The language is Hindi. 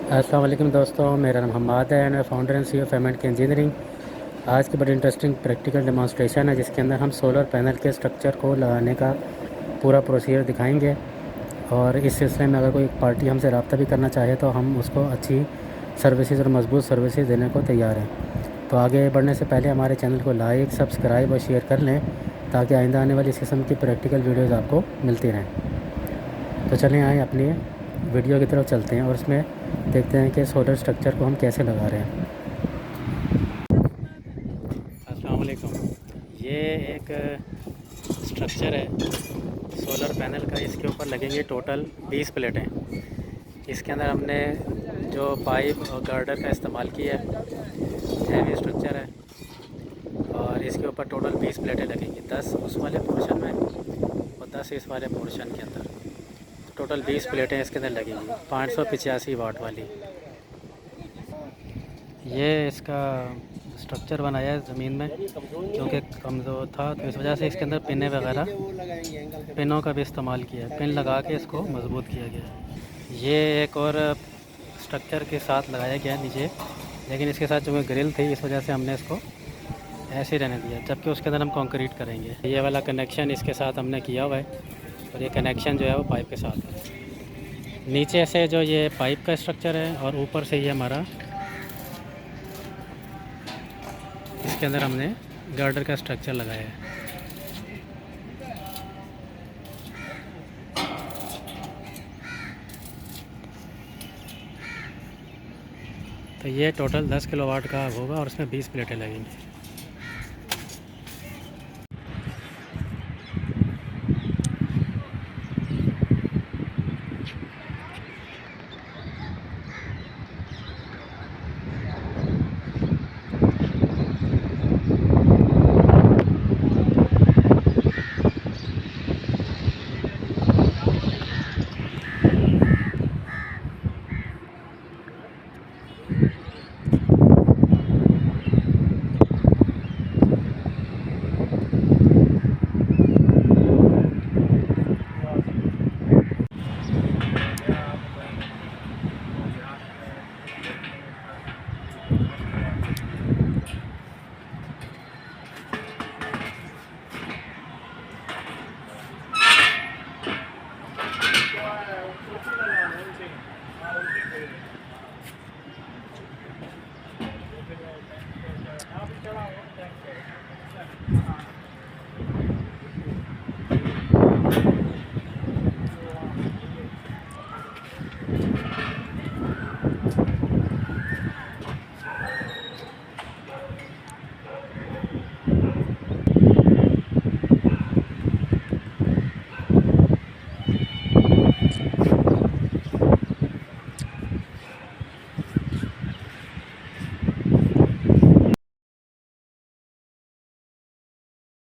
अस्सलाम वालेकुम दोस्तों, मेरा नाम हम्माद है and founder and CEO payment के इंजीनियरिंग। आज की बड़ी इंटरेस्टिंग प्रैक्टिकल डेमोंस्ट्रेशन है जिसके अंदर हम सोलर पैनल के स्ट्रक्चर को लगाने का पूरा प्रोसीजर दिखाएंगे। और इस सिलसिले में अगर कोई पार्टी हमसे रब्ता भी करना चाहे तो हम उसको अच्छी सर्विसेज और मजबूत सर्विसेज देने को तैयार हैं। तो आगे बढ़ने से पहले हमारे चैनल को लाइक, सब्सक्राइब और शेयर कर लें ताकि आइंदा आने वाली इस किस्म की प्रैक्टिकल वीडियोज़ आपको मिलती रहें। तो चलें आए अपनी वीडियो की तरफ चलते हैं और उसमें देखते हैं कि सोलर स्ट्रक्चर को हम कैसे लगा रहे हैं। अस्सलाम वालेकुम। ये एक स्ट्रक्चर है सोलर पैनल का। इसके ऊपर लगेंगे टोटल 20 प्लेटें। इसके अंदर हमने जो पाइप और गर्डर का इस्तेमाल किया है, हैवी स्ट्रक्चर है और इसके ऊपर टोटल 20 प्लेटें लगेंगी, 10 उस वाले पोर्शन में और 10 इस वाले पोर्शन के अंदर। टोटल 20 प्लेटें इसके अंदर लगेंगी 585 वाट वाली। ये इसका स्ट्रक्चर बनाया है ज़मीन में क्योंकि कमज़ोर था, तो इस वजह से इसके अंदर पिनें वगैरह, पिनों का भी इस्तेमाल किया है। पिन लगा के इसको मज़बूत किया गया है। ये एक और स्ट्रक्चर के साथ लगाया गया है नीचे, लेकिन इसके साथ जो ग्रिल थी इस वजह से हमने इसको ऐसे ही रहने दिया, जबकि उसके अंदर हम कंक्रीट करेंगे। ये वाला कनेक्शन इसके साथ हमने किया हुआ है और ये कनेक्शन जो है वो पाइप के साथ है। नीचे से जो ये पाइप का स्ट्रक्चर है और ऊपर से ये हमारा, इसके अंदर हमने गर्डर का स्ट्रक्चर लगाया है। तो ये टोटल 10 किलोवाट का होगा और उसमें 20 प्लेटें लगेंगी।